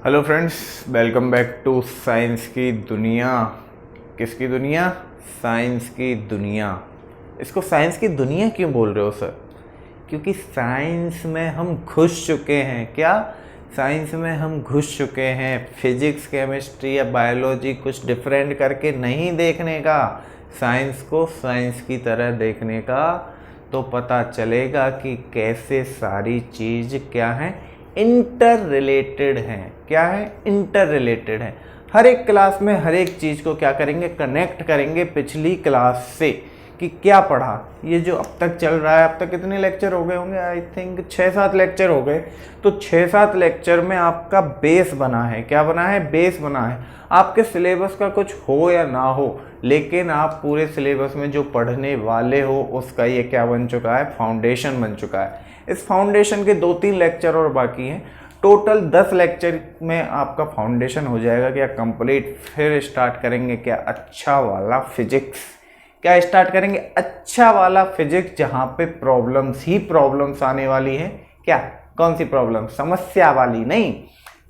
Hello friends, welcome back to science की दुनिया। किसकी दुनिया? साइंस की दुनिया। इसको साइंस की दुनिया क्यों बोल रहे हो सर? क्योंकि साइंस में हम घुस चुके हैं। क्या? साइंस में हम घुस चुके हैं। फिजिक्स, केमिस्ट्री या बायोलॉजी कुछ डिफरेंट करके नहीं देखने का, साइंस को साइंस की तरह देखने का। तो पता चलेगा कि कैसे सारी चीज़ क्या है, इंटर रिलेटेड हैं। क्या है? इंटर रिलेटेड है। हर एक क्लास में हर एक चीज़ को क्या करेंगे, कनेक्ट करेंगे पिछली क्लास से कि क्या पढ़ा। ये जो अब तक चल रहा है, अब तक कितने लेक्चर हो गए होंगे? आई थिंक 6-7 लेक्चर हो गए। तो 6-7 लेक्चर में आपका बेस बना है। क्या बना है? बेस बना है। आपके सिलेबस का कुछ हो या ना हो, लेकिन आप पूरे सिलेबस में जो पढ़ने वाले हो उसका ये क्या बन चुका है? फाउंडेशन बन चुका है। इस फाउंडेशन के 2-3 लेक्चर और बाकी हैं। टोटल 10 लेक्चर में आपका फाउंडेशन हो जाएगा क्या कंप्लीट। फिर स्टार्ट करेंगे क्या? अच्छा वाला फिजिक्स। क्या स्टार्ट करेंगे? अच्छा वाला फिजिक्स, जहाँ पे प्रॉब्लम्स ही प्रॉब्लम्स आने वाली है। क्या? कौन सी प्रॉब्लम? समस्या वाली नहीं,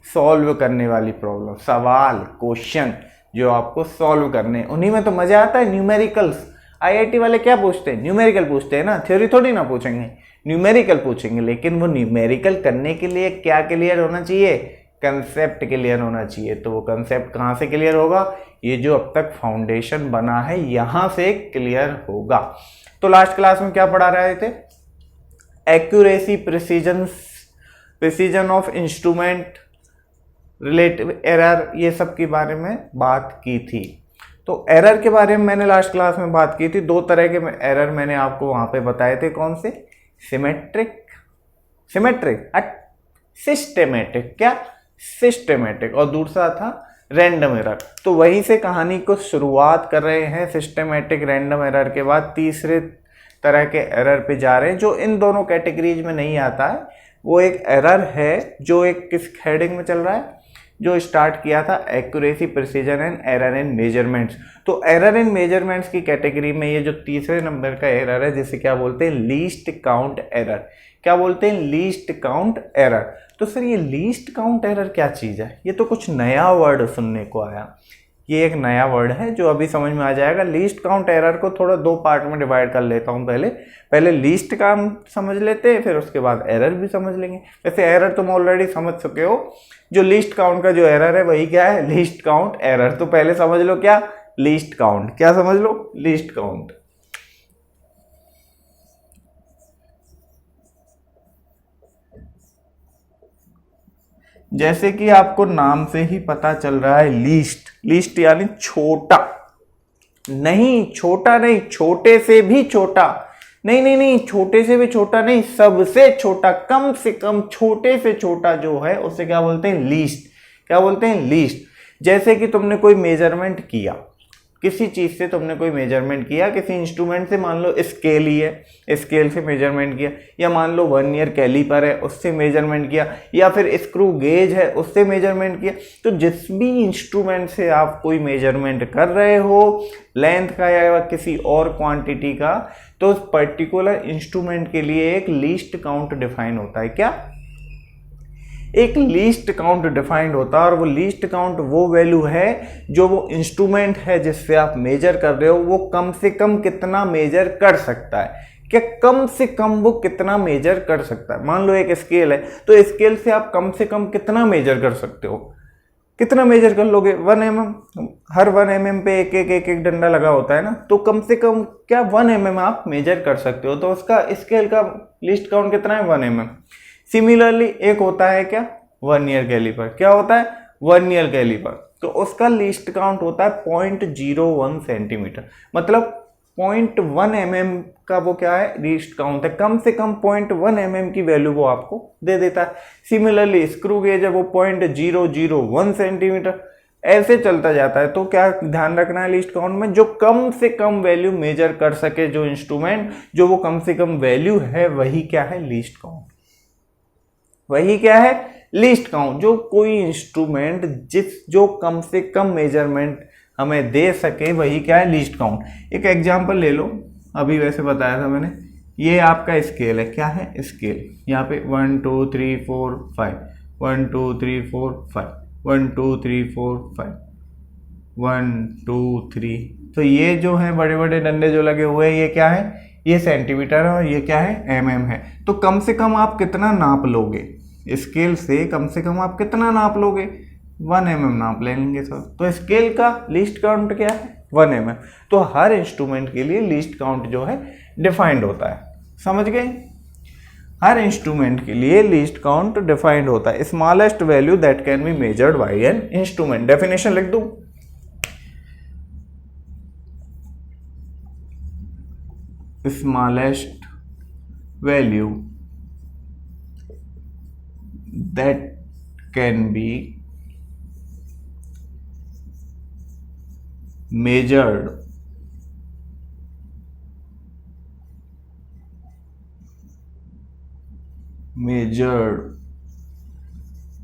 सॉल्व करने वाली प्रॉब्लम। सवाल, क्वेश्चन जो आपको सॉल्व करने, उन्हीं में तो मजा आता है। न्यूमेरिकल्स, आईआईटी वाले क्या पूछते हैं? न्यूमेरिकल पूछते हैं ना, थ्योरी थोड़ी ना पूछेंगे, न्यूमेरिकल पूछेंगे। लेकिन वो न्यूमेरिकल करने के लिए क्या क्लियर होना चाहिए? कंसेप्ट क्लियर होना चाहिए। तो वो कंसेप्ट कहाँ से क्लियर होगा? ये जो अब तक फाउंडेशन बना है यहाँ से क्लियर होगा। तो लास्ट क्लास में क्या पढ़ा रहे थे? Accuracy, precision of instrument, relative error, ये सब के बारे में बात की थी। तो एरर के बारे में मैंने लास्ट क्लास में बात की थी। 2 तरह के एरर मैंने आपको वहां पे बताए थे। कौन से? Symmetric, systematic. क्या? सिस्टेमेटिक। और दूसरा था रैंडम एरर। तो वहीं से कहानी को शुरुआत कर रहे हैं। सिस्टेमेटिक, रैंडम एरर के बाद तीसरे तरह के एरर पे जा रहे हैं, जो इन दोनों कैटेगरीज में नहीं आता है। वो एक एरर है जो एक किस हेडिंग में चल रहा है, जो स्टार्ट किया था accuracy, precision and error in measurements. तो एरर इन मेजरमेंट्स की कैटेगरी में ये जो तीसरे नंबर का एरर है, जिसे क्या बोलते हैं? Least count error. क्या बोलते हैं? Least count error. तो सर ये लीस्ट काउंट एरर क्या चीज़ है? ये तो कुछ नया वर्ड सुनने को आया। ये एक नया वर्ड है जो अभी समझ में आ जाएगा। लीस्ट काउंट एरर को थोड़ा 2 पार्ट में डिवाइड कर लेता हूँ। पहले लीस्ट का हम समझ लेते हैं, फिर उसके बाद एरर भी समझ लेंगे। वैसे एरर तुम ऑलरेडी समझ चुके हो। जो लीस्ट काउंट का जो एरर है वही क्या है? Least count error. तो पहले समझ लो क्या? Least count. क्या समझ लो? Least count. जैसे कि आपको नाम से ही पता चल रहा है, लीस्ट। लीस्ट यानी छोटा। नहीं, छोटा नहीं, छोटे से भी छोटा। नहीं नहीं नहीं, छोटे से भी छोटा नहीं, सबसे छोटा, कम से कम, छोटे से छोटा जो है उसे क्या बोलते हैं? लीस्ट। क्या बोलते हैं? लीस्ट। जैसे कि तुमने कोई मेजरमेंट किया, किसी चीज से तुमने कोई मेजरमेंट किया, किसी इंस्ट्रूमेंट से, मान लो स्केल ही है, स्केल से मेजरमेंट किया, या मान लो वर्नियर कैलीपर है उससे मेजरमेंट किया, या फिर स्क्रू गेज है उससे मेजरमेंट किया। तो जिस भी इंस्ट्रूमेंट से आप कोई मेजरमेंट कर रहे हो, लेंथ का या किसी और क्वांटिटी का, तो उस पर्टिकुलर इंस्ट्रूमेंट के लिए एक लीस्ट काउंट डिफाइन होता है। क्या? एक लीस्ट काउंट डिफाइंड होता है। और वो लीस्ट काउंट वो वैल्यू है जो वो इंस्ट्रूमेंट है जिससे आप मेजर कर रहे हो, वो कम से कम कितना मेजर कर सकता है। क्या? कम से कम वो कितना मेजर कर सकता है। मान लो एक स्केल है, तो स्केल से आप कम से कम कितना मेजर कर सकते हो? कितना मेजर कर लोगे? 1 mm। हर 1 mm पे एक डंडा लगा होता है ना, तो कम से कम क्या 1 mm आप मेजर कर सकते हो। तो उसका स्केल का लीस्ट काउंट कितना है? 1 mm। सिमिलरली एक होता है क्या? Vernier caliper. क्या होता है? Vernier caliper. तो उसका लीस्ट काउंट होता है 0.01 सेंटीमीटर। मतलब 0.1 mm का वो क्या है? लीस्ट काउंट है। कम से कम 0.1 mm की वैल्यू वो आपको दे देता है। सिमिलरली स्क्रू गेज है, वो 0.001 सेंटीमीटर। ऐसे चलता जाता है। तो क्या ध्यान रखना है लीस्ट काउंट में? जो कम से कम वैल्यू मेजर कर सके जो इंस्ट्रूमेंट, जो वो कम से कम वैल्यू है, वही क्या है? Least count. वही क्या है? Least count. जो कोई इंस्ट्रूमेंट जो कम से कम मेजरमेंट हमें दे सके, वही क्या है? Least count. एक एग्जांपल ले लो, अभी वैसे बताया था मैंने। ये आपका स्केल है। क्या है? स्केल। यहाँ पे 1 2 3 4 5, 1 2 3 4 5। 1 2 3 4 5, 1 2 3। तो ये जो है बड़े बड़े डंडे जो लगे हुए हैं ये क्या है, ये सेंटीमीटर है और ये क्या है, mm है। तो कम से कम आप कितना नाप लोगे, स्केल से कम आप कितना नाप लोगे, 1 mm नाप लेंगे सर। तो स्केल का लीस्ट काउंट क्या है, 1 mm। तो हर इंस्ट्रूमेंट के लिए लीस्ट काउंट जो है डिफाइंड होता है, समझ गए। हर इंस्ट्रूमेंट के लिए लीस्ट काउंट डिफाइंड होता है। Smallest value that can be measured by an instrument. Definition लिख दूं, smallest value that can be measured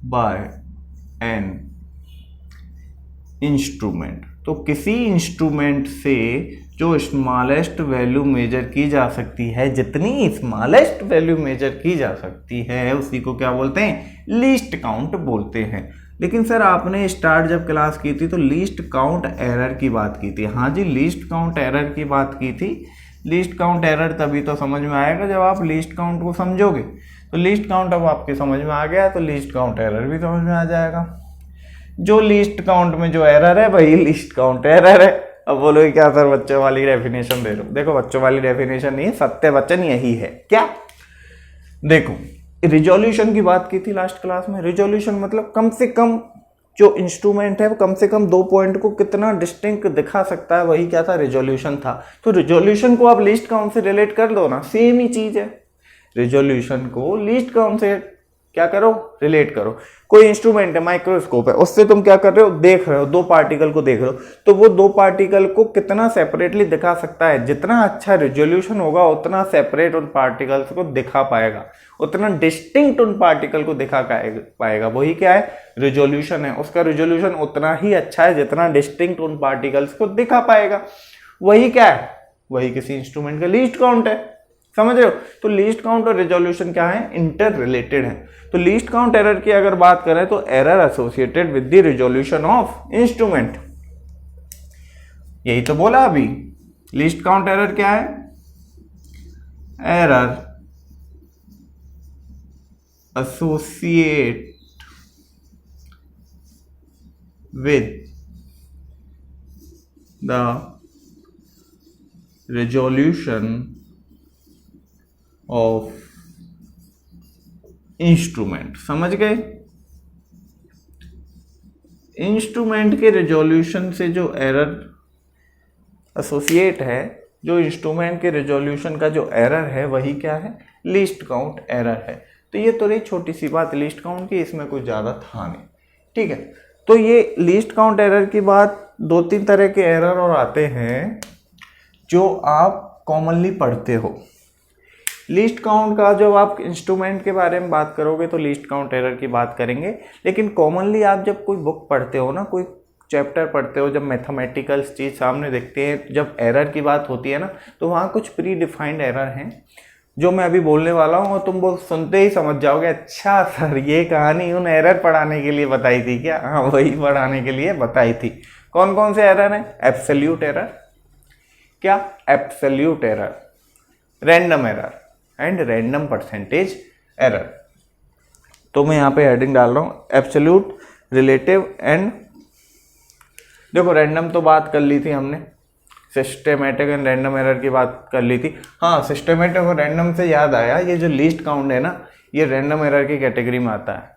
by an instrument. तो किसी इंस्ट्रूमेंट से जो स्मॉलेस्ट वैल्यू मेजर की जा सकती है, जितनी स्मॉलेस्ट वैल्यू मेजर की जा सकती है उसी को क्या बोलते हैं, लीस्ट काउंट बोलते हैं। लेकिन सर आपने स्टार्ट जब क्लास की थी तो लीस्ट काउंट एरर की बात की थी। हाँ जी, लीस्ट काउंट एरर की बात की थी। लीस्ट काउंट एरर तभी तो समझ में आएगा जब आप लीस्ट काउंट को समझोगे। तो लीस्ट काउंट अब आपके समझ में आ गया तो लीस्ट काउंट एरर भी समझ में आ जाएगा। जो लीस्ट काउंट में जो एरर है वही लीस्ट काउंट एरर है। अब बोलोगे क्या सर बच्चों वाली डेफिनेशन दे रहे हो। देखो बच्चों वाली डेफिनेशन नहीं है, सत्य वचन यही है। क्या, देखो रिजोल्यूशन की बात की थी लास्ट क्लास में। रिजोल्यूशन मतलब कम से कम जो इंस्ट्रूमेंट है वो कम से कम 2 पॉइंट को कितना डिस्टिंक्ट दिखा सकता है, वही क्या था, रिजोल्यूशन था। तो रिजोल्यूशन को आप लीस्ट काउंट से रिलेट कर दो ना, सेम ही चीज है। रिजोल्यूशन को लीस्ट काउंट से क्या करो, रिलेट करो। कोई इंस्ट्रूमेंट है, माइक्रोस्कोप है, उससे तुम क्या कर रहे हो, देख रहे हो, 2 पार्टिकल को देख रहे हो। तो वो 2 पार्टिकल को कितना सेपरेटली दिखा सकता है, जितना अच्छा रिजोल्यूशन होगा उतना सेपरेट उन पार्टिकल्स को दिखा पाएगा, उतना डिस्टिंक्ट उन पार्टिकल को दिखा पाएगा। वही क्या है, रिजोल्यूशन है। उसका रिजोल्यूशन उतना ही अच्छा है जितना डिस्टिंक्ट उन पार्टिकल्स को दिखा पाएगा। वही क्या है, वही किसी इंस्ट्रूमेंट का लीस्ट काउंट है। समझ रहे हो। तो लीस्ट काउंट और रिजोल्यूशन क्या है, इंटर रिलेटेड है। तो लीस्ट काउंट एरर की अगर बात करें तो error associated with the resolution of instrument, यही तो बोला अभी। लीस्ट काउंट एरर क्या है, error associate with the resolution of instrument. समझ गए। इंस्ट्रूमेंट के रिजोल्यूशन से जो एरर एसोसिएट है, जो इंस्ट्रूमेंट के रिजोल्यूशन का जो एरर है वही क्या है, लीस्ट काउंट एरर है। तो ये तो रही छोटी सी बात लीस्ट काउंट की, इसमें कुछ ज़्यादा था नहीं। ठीक है। तो ये लीस्ट काउंट एरर की बात, 2-3 तरह के एरर और आते हैं जो आप कॉमनली पढ़ते हो। लीस्ट काउंट का जब आप इंस्ट्रूमेंट के बारे में बात करोगे तो लीस्ट काउंट एरर की बात करेंगे। लेकिन कॉमनली आप जब कोई बुक पढ़ते हो ना, कोई चैप्टर पढ़ते हो, जब मैथमेटिकल चीज़ सामने देखते हैं, जब एरर की बात होती है ना, तो वहाँ कुछ प्री डिफाइंड एरर हैं जो मैं अभी बोलने वाला हूँ, और तुम वो सुनते ही समझ जाओगे अच्छा सर ये कहानी उन एरर पढ़ाने के लिए बताई थी क्या। हाँ, वही पढ़ाने के लिए बताई थी। कौन कौन से एरर हैं, एब्सोल्यूट एरर, क्या, absolute error, random error and random percentage error. तो मैं यहाँ पे हेडिंग डाल रहा हूँ एब्सोल्यूट, रिलेटिव एंड, देखो रैंडम तो बात कर ली थी हमने, सिस्टेमेटिक एंड रैंडम एरर की बात कर ली थी। हाँ, सिस्टेमेटिक और रैंडम से याद आया, ये जो लीस्ट काउंट है ना, ये रैंडम एरर की कैटेगरी में आता है।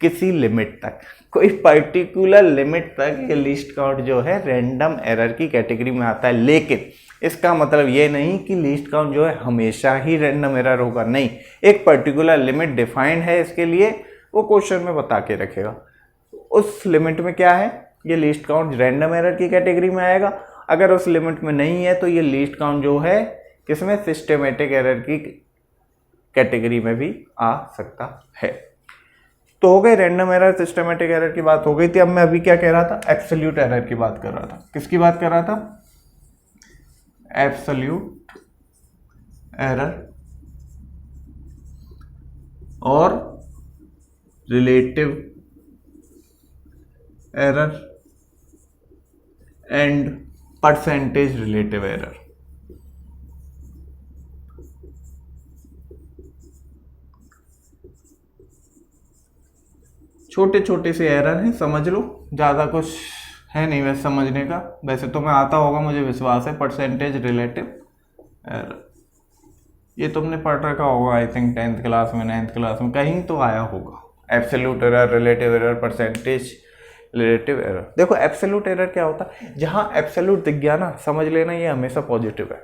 किसी लिमिट तक, कोई पर्टिकुलर लिमिट तक ये लीस्ट काउंट जो है रैंडम एरर की कैटेगरी में आता है। लेकिन इसका मतलब ये नहीं कि लीस्ट काउंट जो है हमेशा ही रैंडम एरर होगा, नहीं। एक पर्टिकुलर लिमिट डिफाइंड है इसके लिए, वो क्वेश्चन में बता के रखेगा। उस लिमिट में क्या है, ये लीस्ट काउंट रैंडम एरर की कैटेगरी में आएगा। अगर उस लिमिट में नहीं है तो ये लीस्ट काउंट जो है किसमें, सिस्टेमेटिक एरर की कैटेगरी में भी आ सकता है। तो हो गए रैंडम एरर, सिस्टेमेटिक एरर की बात हो गई थी। अब मैं अभी क्या कह रहा था, एब्सोल्यूट एरर की बात कर रहा था। किसकी बात कर रहा था, एब्सोल्यूट एरर और relative error and percentage relative error. छोटे छोटे से एरर हैं, समझ लो, ज़्यादा कुछ है नहीं वैसे समझने का, वैसे तो मैं आता होगा मुझे विश्वास है। परसेंटेज रिलेटिव एरर ये तुमने पढ़ रखा होगा आई थिंक 10th क्लास में, 9th क्लास में कहीं तो आया होगा। Absolute error, relative error, percentage relative error. देखो एब्सोल्यूट एरर क्या होता है, जहाँ एब्सोल्यूट दिख गया ना समझ लेना ये हमेशा पॉजिटिव है।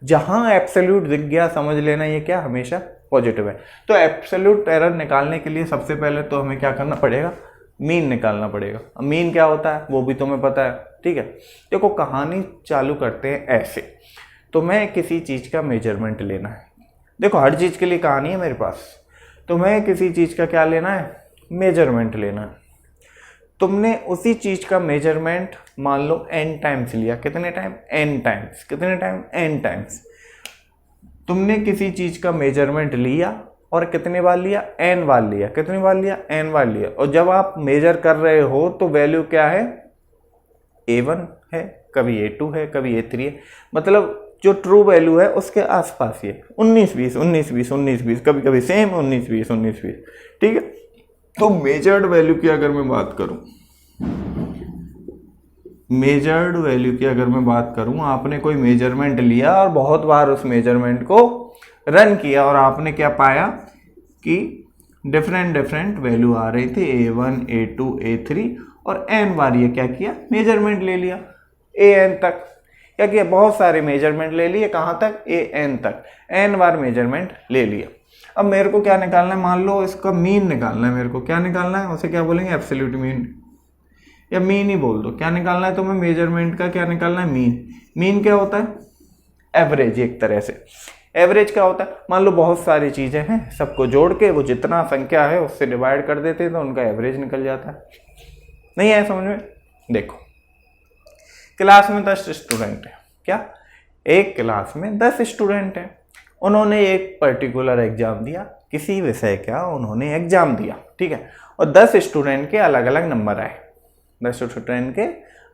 जहाँ एब्सोल्यूट दिख गया समझ लेना ये क्या हमेशा पॉजिटिव है। तो एब्सोल्यूट एरर निकालने के लिए सबसे पहले तो हमें क्या करना पड़ेगा, मीन निकालना पड़ेगा। अब मीन क्या होता है वो भी तुम्हें पता है, ठीक है। देखो कहानी चालू करते हैं ऐसे, तो मैं किसी चीज़ का मेजरमेंट लेना है। देखो हर चीज़ के लिए कहानी है मेरे पास, तो मैं किसी चीज़ का क्या लेना है, मेजरमेंट लेना है। तुमने उसी चीज़ का मेजरमेंट मान लो n टाइम्स लिया। कितने टाइम, n टाइम्स। कितने टाइम, n टाइम्स। तुमने किसी चीज़ का मेजरमेंट लिया और कितने बार लिया, n बार लिया। कितने बार लिया, n बार लिया। और जब आप मेजर कर रहे हो तो वैल्यू क्या है, a1 है, कभी a2 है, कभी a3 है। मतलब जो ट्रू वैल्यू है उसके आसपास ये 19-20 19-20 19-20, कभी कभी सेम 19-20 19-20, ठीक है। तो मेजर्ड वैल्यू की अगर मैं बात करूं, मेजर्ड वैल्यू की अगर मैं बात करूं, आपने कोई मेजरमेंट लिया और बहुत बार उस मेजरमेंट को रन किया और आपने क्या पाया कि डिफरेंट वैल्यू आ रही थी, a1 a2 a3, और n बार ये क्या किया, मेजरमेंट ले लिया an तक। क्या किया, बहुत सारे मेजरमेंट ले लिए, कहाँ तक, an तक, n बार मेजरमेंट ले लिया। अब मेरे को क्या निकालना है, मान लो इसका मीन निकालना है। मेरे को क्या निकालना है, उसे क्या बोलेंगे, एब्सोल्यूट मीन, या मीन ही बोल दो। क्या निकालना है तुम्हें, मेजरमेंट का क्या निकालना है, मीन। मीन क्या होता है, एवरेज। एक तरह से एवरेज क्या होता है, मान लो बहुत सारी चीजें हैं, सबको जोड़ के वो जितना संख्या है उससे डिवाइड कर देते हैं तो उनका एवरेज निकल जाता है। नहीं है समझ में। देखो क्लास में 10 स्टूडेंट है, क्या एक क्लास में 10 स्टूडेंट हैं, उन्होंने एक पर्टिकुलर एग्जाम दिया, किसी विषय का उन्होंने एग्जाम दिया, ठीक है। और 10 स्टूडेंट के अलग अलग नंबर आए, 10 स्टूडेंट के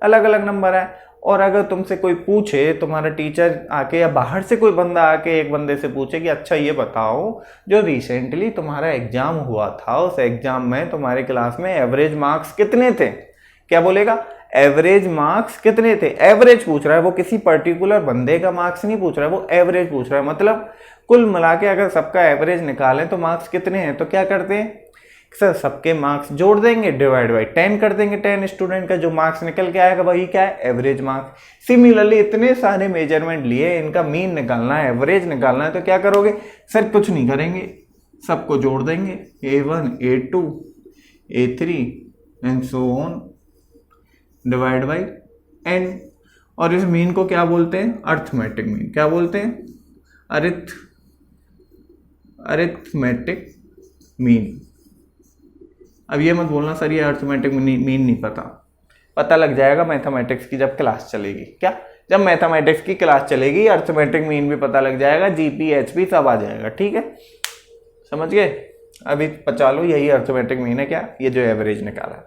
अलग अलग नंबर आए। और अगर तुमसे कोई पूछे, तुम्हारा टीचर आके या बाहर से कोई बंदा आके एक बंदे से पूछे कि अच्छा ये बताओ जो रिसेंटली तुम्हारा एग्जाम हुआ था उस एग्जाम में तुम्हारे क्लास में एवरेज मार्क्स कितने थे, क्या बोलेगा, एवरेज मार्क्स कितने थे। एवरेज पूछ रहा है, वो किसी पर्टिकुलर बंदे का मार्क्स नहीं पूछ रहा है, वो एवरेज पूछ रहा है। मतलब कुल मिला के अगर सबका एवरेज निकालें तो मार्क्स कितने हैं, तो क्या करते हैं सर, सबके मार्क्स जोड़ देंगे, डिवाइड बाई 10 कर देंगे। 10 स्टूडेंट का जो मार्क्स निकल के आएगा वही क्या है, एवरेज मार्क्स। सिमिलरली इतने सारे मेजरमेंट लिए, इनका मीन निकालना है, एवरेज निकालना है, तो क्या करोगे सर, कुछ नहीं करेंगे, सबको जोड़ देंगे, a1 a2 a3 and so on, divide by n। और इस मीन को क्या बोलते हैं, अर्थमेटिक मीन। क्या बोलते हैं, अरिथमेटिक मीन। अब ये मत बोलना सर ये अर्थमेटिक मीन नहीं पता, पता लग जाएगा मैथमेटिक्स की जब क्लास चलेगी। क्या, जब मैथमेटिक्स की क्लास चलेगी अर्थमेटिक मीन भी पता लग जाएगा, जीपी एचपी सब आ जाएगा, ठीक है, समझ गए। अभी पचा लो, यही अर्थमेटिक मीन है, क्या, ये जो एवरेज निकाला।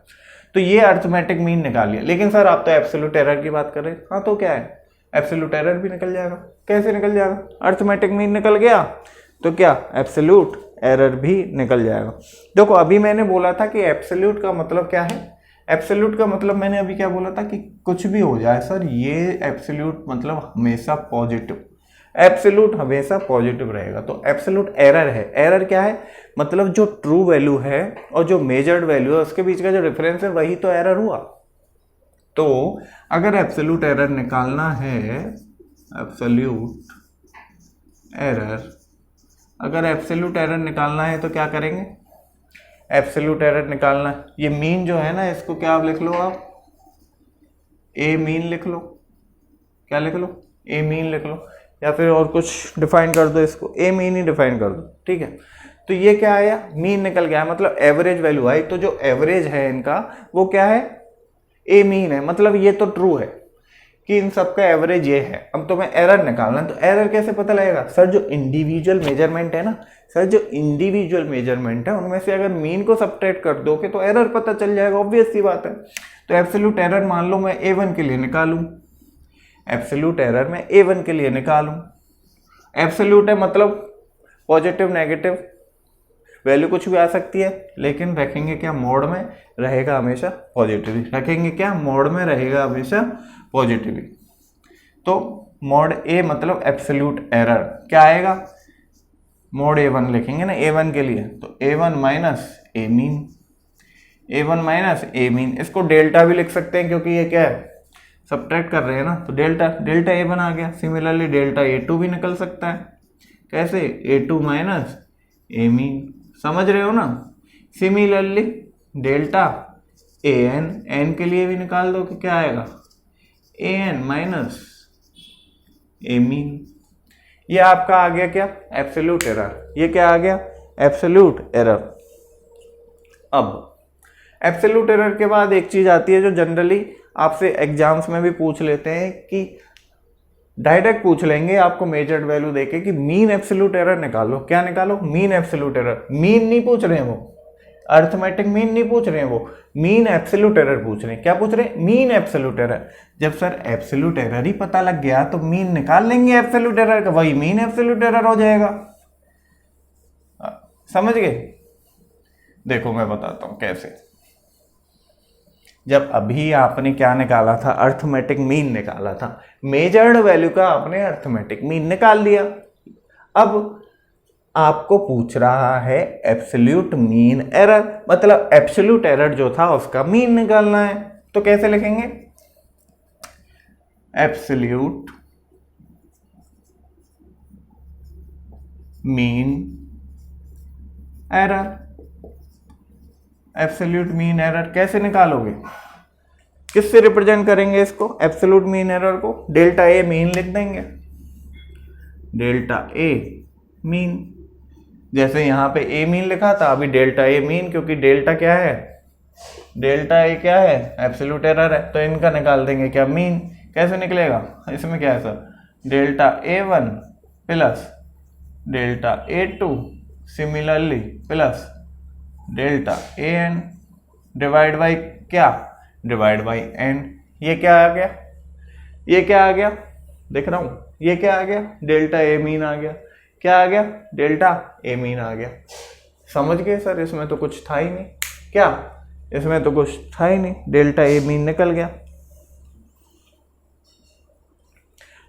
तो ये अर्थमेटिक मीन निकाल लिया। लेकिन सर आप तो एब्सोल्यूट एरर की बात कर रहे हैं। हाँ तो क्या है, एब्सोल्यूट एरर भी निकल जाएगा। कैसे निकल जाएगा, अर्थमेटिक मीन निकल गया तो क्या, एब्सोल्यूट एरर भी निकल जाएगा। देखो अभी मैंने बोला था कि एब्सोल्यूट का मतलब क्या है, एब्सोल्यूट का मतलब मैंने अभी क्या बोला था कि कुछ भी हो जाए सर, ये एब्सोल्यूट मतलब हमेशा पॉजिटिव, एब्सोल्यूट हमेशा पॉजिटिव रहेगा। तो एब्सोल्यूट एरर है, एरर क्या है, मतलब जो ट्रू वैल्यू है और जो मेजर्ड वैल्यू है उसके बीच का जो डिफरेंस है वही तो एरर हुआ। तो अगर एब्सोल्यूट एरर निकालना है, एब्सोल्यूट एरर, अगर एब्सोल्यूट एरर निकालना है तो क्या करेंगे, एब्सोल्यूट एरर निकालना, ये मीन जो है ना इसको क्या आप लिख लो, आप ए मीन लिख लो। क्या लिख लो, ए मीन लिख लो, या फिर और कुछ डिफाइन कर दो इसको, ए मीन ही डिफाइन कर दो, ठीक है। तो ये क्या आया, मीन निकल गया, मतलब एवरेज वैल्यू आई। तो जो एवरेज है इनका वो क्या है, ए मीन है। मतलब ये तो ट्रू है कि इन सब का एवरेज ये है। अब तो मैं एरर निकालना, तो एरर कैसे पता लगेगा सर? जो इंडिविजुअल मेजरमेंट है ना सर, जो इंडिविजुअल मेजरमेंट है उनमें से अगर मीन को सबट्रैक्ट कर दोगे तो एरर पता चल जाएगा, ऑब्वियस सी बात है। तो एब्सोल्यूट एरर मान लो मैं A1 के लिए निकालूं, एब्सोल्यूट एरर मैं A1 के लिए निकालूं। एब्सोल्यूट है मतलब पॉजिटिव नेगेटिव वैल्यू कुछ भी आ सकती है, लेकिन रखेंगे क्या? मोड में रहेगा हमेशा पॉजिटिव। रखेंगे क्या? मोड में रहेगा हमेशा पॉजिटिव। तो मोड A मतलब एब्सोल्यूट एरर क्या आएगा? मोड A1 लिखेंगे ना A1 के लिए, तो A1 minus A mean, A1 minus A mean. इसको डेल्टा भी लिख सकते हैं क्योंकि ये क्या है? सबट्रैक्ट कर रहे हैं ना, तो डेल्टा A1 आ गया। सिमिलरली डेल्टा A2 भी निकल सकता है। कैसे? A2 माइनस A मीन, समझ रहे हो ना? सिमिलरली डेल्टा AN के लिए भी निकाल दो कि क्या आएगा? AN minus A mean. ये आपका आ गया क्या? Absolute error. ये क्या आ गया? Absolute error. अब एब्सोल्यूट एरर के बाद एक चीज आती है जो जनरली आपसे एग्जाम्स में भी पूछ लेते हैं, कि डायरेक्ट पूछ लेंगे आपको मेजर्ड वैल्यू देके कि मीन एब्सोल्यूट एरर निकालो। क्या निकालो? Mean absolute error. मीन नहीं पूछ रहे हैं वो, अर्थमेटिक मीन नहीं पूछ रहे हैं वो, मीन एब्सोल्यूट एरर पूछ रहे हैं। क्या पूछ रहे हैं? Mean absolute error. जब सर एब्सोल्यूट एरर ही पता लग गया तो मीन निकाल लेंगे एब्सोल्यूट एरर का, वही मीन एब्सोल्यूट एरर हो जाएगा। समझ गए? देखो मैं बताता हूं कैसे। जब अभी आपने क्या निकाला था? अर्थमेटिक मीन निकाला था। मेजर्ड वैल्यू का आपने अर्थमेटिक मीन निकाल लिया। अब आपको पूछ रहा है एब्सोल्यूट मीन एरर, मतलब एब्सोल्यूट एरर जो था उसका मीन निकालना है। तो कैसे लिखेंगे? Absolute mean error. Absolute mean error कैसे निकालोगे? किससे रिप्रेजेंट करेंगे इसको? एब्सोल्यूट मीन एरर को डेल्टा A मीन लिख देंगे। डेल्टा A मीन, जैसे यहां पे A मीन लिखा था, अभी डेल्टा A मीन, क्योंकि डेल्टा क्या है? डेल्टा A क्या है? एब्सोल्यूट एरर है। तो इनका निकाल देंगे क्या? मीन। कैसे निकलेगा? इसमें क्या है sir? Delta A1 plus delta A2 similarly plus delta AN divide by क्या? Divide by N। ये क्या आ गया? ये क्या आ गया? देख रहा हूं, ये क्या आ गया? डेल्टा A मीन आ गया। क्या आ गया? डेल्टा A मीन आ गया। समझ गए सर? इसमें तो कुछ था ही नहीं। क्या? इसमें तो कुछ था ही नहीं, डेल्टा A मीन निकल गया।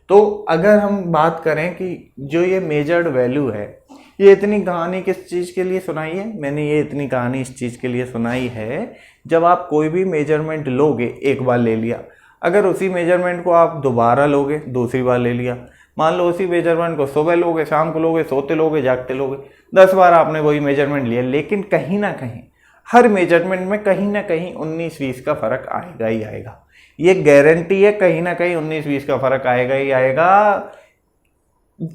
तो अगर हम बात करें कि जो ये मेजर्ड वैल्यू है, ये इतनी कहानी किस चीज के लिए सुनाई है? मैंने ये इतनी कहानी इस चीज के लिए सुनाई है, जब आप कोई भी मेजरमेंट लोगे, एक बार ले लिया, अगर उसी मेजरमेंट को आप दोबारा लोगे, दूसरी बार ले लिया, मान लो उसी मेजरमेंट को सुबह लोगे, शाम को लोगे, सोते लोगे, जागते लोगे, 10 बार आपने वही मेजरमेंट लिया, लेकिन कहीं ना कहीं हर मेजरमेंट में कहीं ना कहीं 19-20 का फर्क आएगा ही आएगा। ये गारंटी है, कहीं ना कहीं 19-20 का फर्क आएगा ही आएगा।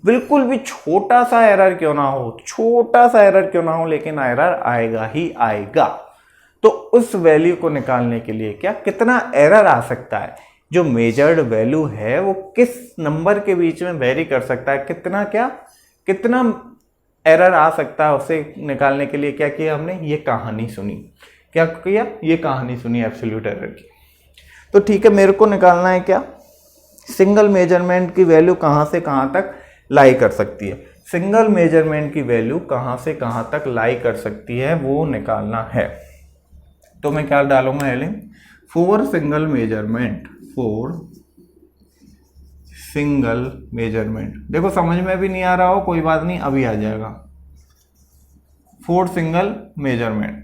बिल्कुल भी छोटा सा एरर क्यों ना हो, छोटा सा एरर क्यों ना हो, लेकिन एरर आएगा ही आएगा। तो उस वैल्यू को निकालने के लिए क्या, कितना एरर आ सकता है, जो मेजर्ड वैल्यू है वो किस नंबर के बीच में वेरी कर सकता है, कितना क्या, कितना एरर आ सकता है, उसे निकालने के लिए क्या किया हमने? ये कहानी सुनी। क्या किया? ये कहानी सुनी एब्सोल्यूट एरर की। तो ठीक है, मेरे को निकालना है क्या? सिंगल मेजरमेंट की वैल्यू कहां से कहां तक लाई कर सकती है। सिंगल मेजरमेंट की वैल्यू कहां से कहां तक लाई कर सकती है वो निकालना है। तो मैं क्या डालूंगा heading? For single measurement, for single measurement. देखो समझ में भी नहीं आ रहा हो, कोई बात नहीं, अभी आ जाएगा। फॉर सिंगल मेजरमेंट,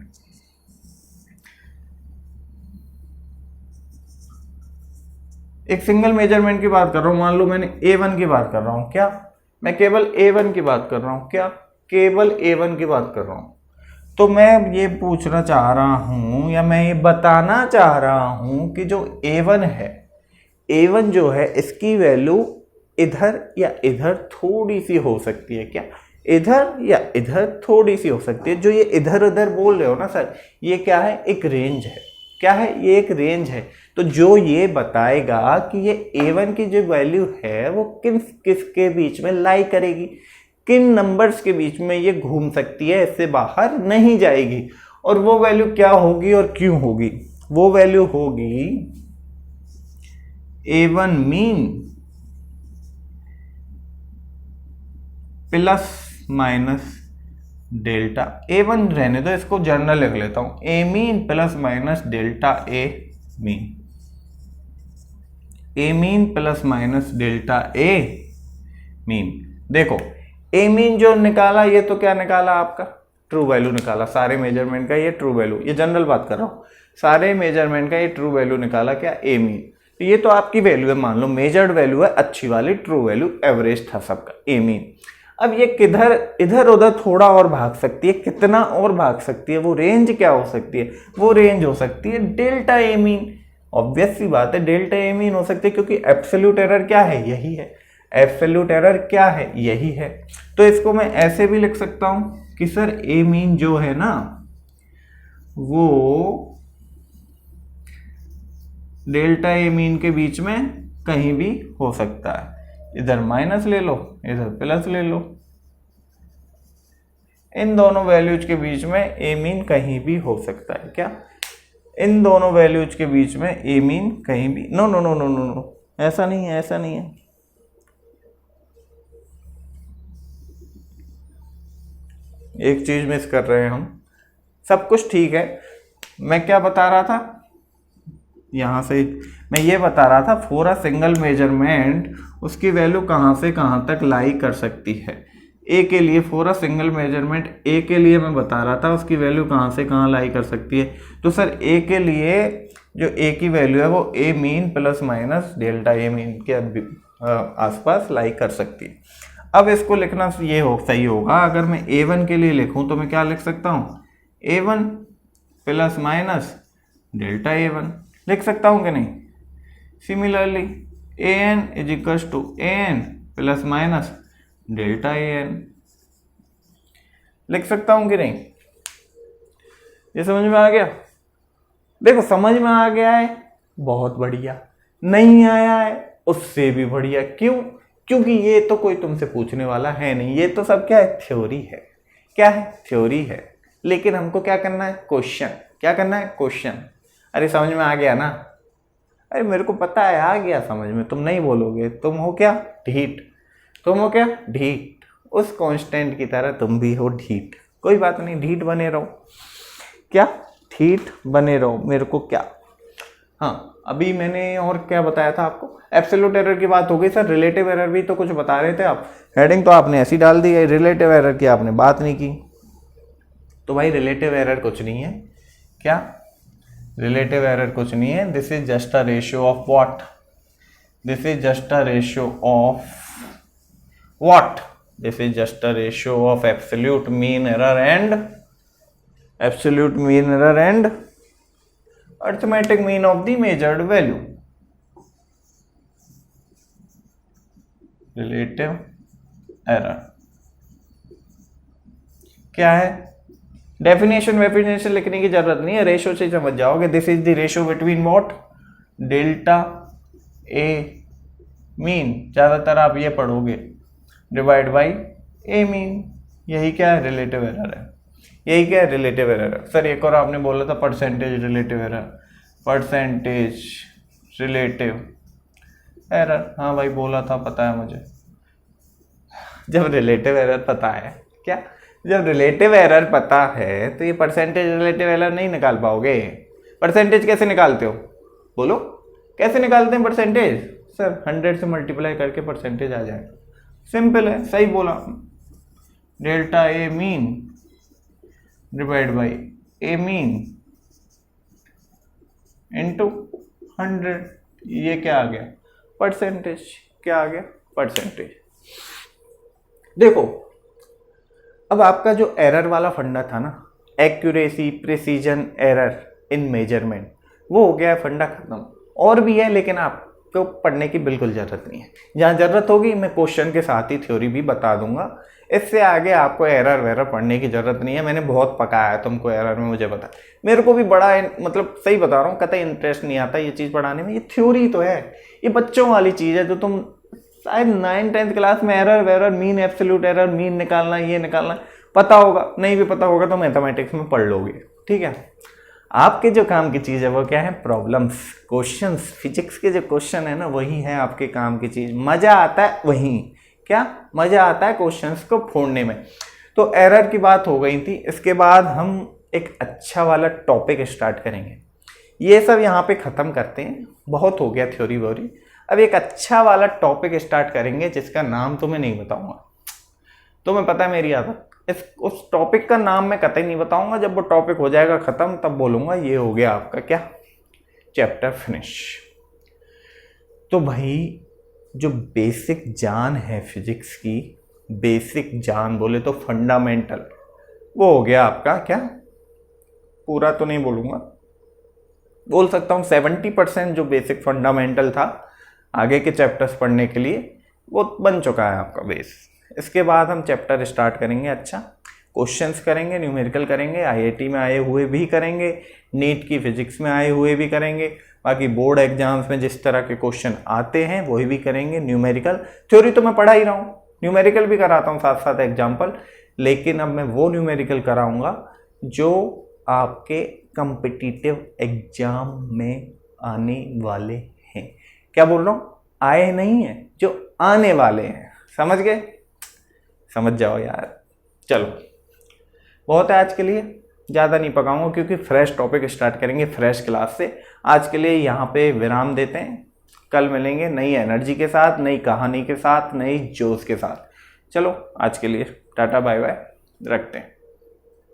एक सिंगल मेजरमेंट की बात कर रहा हूं, मान लो मैंने A1 की बात कर रहा हूं। क्या? मैं केवल A1 की बात कर रहा हूं। क्या? केवल A1 की बात कर रहा हूं। तो मैं ये पूछना चाह रहा हूं, या मैं ये बताना चाह रहा हूं कि जो A1 है, A1 जो है इसकी वैल्यू इधर या इधर थोड़ी सी हो सकती है। क्या? इधर या इधर थोड़ी सी हो सकती है। जो ये इधर उधर बोल रहे हो ना सर, ये क्या है? एक रेंज है। क्या है, ये एक रेंज है। तो जो ये बताएगा कि ये A1 की जो वैल्यू है वो किसके बीच में लाई करेगी, किन नंबर्स के बीच में ये घूम सकती है, इससे बाहर नहीं जाएगी। और वो वैल्यू क्या होगी और क्यों होगी, वो वैल्यू होगी A1 mean plus minus delta A1 रहने दो, इसको जनरल लिख लेता हूं, A mean plus minus delta A mean, A mean plus minus delta A mean. देखो A मीन जो निकाला ये तो क्या निकाला, आपका ट्रू वैल्यू निकाला, सारे मेजरमेंट का ये ट्रू वैल्यू, ये जनरल बात कर रहा हूं, सारे मेजरमेंट का ये ट्रू वैल्यू निकाला क्या, A मीन। तो ये तो आपकी वैल्यू है, मान लो मेजर्ड वैल्यू है, अच्छी वाली ट्रू वैल्यू, एवरेज था सबका A मीन। अब ये किधर इधर उधर थोड़ा और भाग सकती है, कितना और भाग सकती है, वो रेंज क्या हो सकती है, वो रेंज हो सकती है डेल्टा A मीन। ऑब्वियस सी बात है डेल्टा A मीन हो सकती है, क्योंकि एब्सोल्यूट एरर क्या है, यही है, एब्सोल्यूट एरर क्या है, यही है। तो इसको मैं ऐसे भी लिख सकता हूं कि सर A मीन जो है ना वो डेल्टा A मीन के बीच में कहीं भी हो सकता है, इधर माइनस ले लो इधर प्लस ले लो, इन दोनों वैल्यूज के बीच में A मीन कहीं भी हो सकता है। क्या इन दोनों वैल्यूज के बीच में A मीन कहीं भी, no no no no no no, ऐसा नहीं है, ऐसा नहीं है, एक चीज मिस कर रहे हैं हम। सब कुछ ठीक है, मैं क्या बता रहा था, यहां से मैं ये बता रहा था फॉर अ सिंगल मेजरमेंट उसकी वैल्यू कहां से कहां तक लाई कर सकती है। ए के लिए फॉर अ सिंगल मेजरमेंट ए के लिए मैं बता रहा था उसकी वैल्यू कहां से कहां लाई कर सकती है। तो सर ए के लिए जो ए की वैल्यू है वो A mean plus minus delta A mean के आसपास लाई कर सकती है। अब इसको लिखना ये सही होगा, अगर मैं A1 के लिए लिखूं तो मैं क्या लिख सकता हूं, A1 plus minus delta A1 लिख सकता हूं कि नहीं। Similarly AN is equals to AN plus minus delta AN लिख सकता हूं कि नहीं। ये समझ में आ गया, देखो समझ में आ गया है, बहुत बढ़िया, नहीं आया है उससे भी बढ़िया। क्यों, क्योंकि ये तो कोई तुमसे पूछने वाला है नहीं, ये तो सब क्या है, थ्योरी है। क्या है, थ्योरी है, लेकिन हमको क्या करना है, क्वेश्चन। क्या करना है, क्वेश्चन। अरे समझ में आ गया ना, अरे मेरे को पता है आ गया समझ में, तुम नहीं बोलोगे, तुम हो क्या ढीठ, तुम हो क्या ढीठ, उस कांस्टेंट की तरह तुम भी हो ढीठ। कोई बात नहीं, ढीठ बने रहो, क्या ढीठ बने रहो, मेरे को क्या। हाँ अभी मैंने और क्या बताया था आपको, एब्सोल्यूट एरर की बात हो गई। सर रिलेटिव एरर भी तो कुछ बता रहे थे आप, हेडिंग तो आपने ऐसी डाल दी है, रिलेटिव एरर की आपने बात नहीं की। तो भाई रिलेटिव एरर कुछ नहीं है, क्या रिलेटिव एरर कुछ नहीं है, this is just a ratio of what, this is just a ratio of what, this is just a ratio of absolute mean error and absolute mean error and arithmetic mean of the measured value. Relative error क्या है, definition लिखने की जरूरत नहीं है, ratio से समझ जाओगे। This is the ratio between what, delta A mean, ज्यादातर आप ये पढ़ोगे, डिवाइड बाई ए मीन, यही क्या है, रिलेटिव एरर है, यही क्या है, रिलेटिव एरर। सर एक और आपने बोला था percentage relative error, percentage relative error, हाँ भाई बोला था, पता है मुझे। जब रिलेटिव एरर पता है, क्या जब रिलेटिव एरर पता है तो ये परसेंटेज रिलेटिव एरर नहीं निकाल पाओगे। परसेंटेज कैसे निकालते हो, बोलो कैसे निकालते हैं परसेंटेज। सर 100 से मल्टीप्लाई करके परसेंटेज आ जाएगा, सिंपल है, सही बोला। Delta A mean divide by A mean into 100, ये क्या आ गया, परसेंटेज। क्या आ गया, परसेंटेज। देखो अब आपका जो एरर वाला फंडा था ना, accuracy precision error in measurement, वो हो गया है, फंडा खत्म। और भी है लेकिन आपको पढ़ने की बिल्कुल जरूरत नहीं है, जहां जरूरत होगी मैं क्वेश्चन के साथ ही थ्योरी भी बता दूंगा, इससे आगे आपको एरर वेरर पढ़ने की जरूरत नहीं है, मैंने बहुत पकाया है तुमको एरर में, मुझे पता। मेरे को भी बड़ा मतलब सही बता रहा हूँ, कतई इंटरेस्ट नहीं आता ये चीज़ पढ़ाने में। ये थ्योरी तो है, ये बच्चों वाली चीज़ है जो तुम शायद 9th-10th क्लास में एरर वेरर, मीन एब्सोल्यूट एरर, मीन निकालना, ये निकालना पता होगा, नहीं भी पता होगा तो मैथमेटिक्स में पढ़ लोगे, ठीक है। आपके जो काम की चीज़ है वो क्या है, प्रॉब्लम्स, क्वेश्चंस, फिजिक्स के जो क्वेश्चन है ना वही है आपके काम की चीज़। मज़ा आता है वही, क्या मज़ा आता है क्वेश्चंस को फोड़ने में। तो एरर की बात हो गई थी, इसके बाद हम एक अच्छा वाला टॉपिक स्टार्ट करेंगे। ये सब यहाँ पे ख़त्म करते हैं, बहुत हो गया थ्योरी वोरी। अब एक अच्छा वाला टॉपिक स्टार्ट करेंगे जिसका नाम तुम्हें नहीं बताऊंगा, तुम्हें पता है मेरी आदत, उस टॉपिक का नाम मैं कतई नहीं बताऊंगा। जब वो टॉपिक हो जाएगा ख़त्म तब बोलूँगा ये हो गया आपका क्या, चैप्टर फिनिश। तो भाई जो बेसिक जान है फिजिक्स की, बेसिक जान बोले तो फंडामेंटल, वो हो गया आपका क्या, पूरा तो नहीं बोलूँगा, बोल सकता हूँ 70% जो बेसिक फंडामेंटल था आगे के चैप्टर्स पढ़ने के लिए वो बन चुका है आपका बेस। इसके बाद हम चैप्टर स्टार्ट करेंगे, अच्छा क्वेश्चंस करेंगे, न्यूमेरिकल करेंगे, आईआईटी में आए हुए भी करेंगे, नीट की फिजिक्स में आए हुए भी करेंगे, बाकी बोर्ड एग्जाम्स में जिस तरह के क्वेश्चन आते हैं वही भी करेंगे। न्यूमेरिकल थ्योरी तो मैं पढ़ा ही रहा हूँ, न्यूमेरिकल भी कराता हूँ साथ साथ एग्जाम्पल, लेकिन अब मैं वो न्यूमेरिकल कराऊंगा जो आपके कॉम्पिटिटिव एग्जाम में आने वाले हैं। क्या बोल रहा हूँ, आए नहीं है, जो आने वाले हैं, समझ गए, समझ जाओ यार। चलो बहुत है आज के लिए, ज़्यादा नहीं पकाऊंगा क्योंकि फ्रेश टॉपिक स्टार्ट करेंगे फ्रेश क्लास से। आज के लिए यहाँ पे विराम देते हैं, कल मिलेंगे नई एनर्जी के साथ, नई कहानी के साथ, नई जोश के साथ। चलो आज के लिए टाटा बाय बाय, रखते हैं।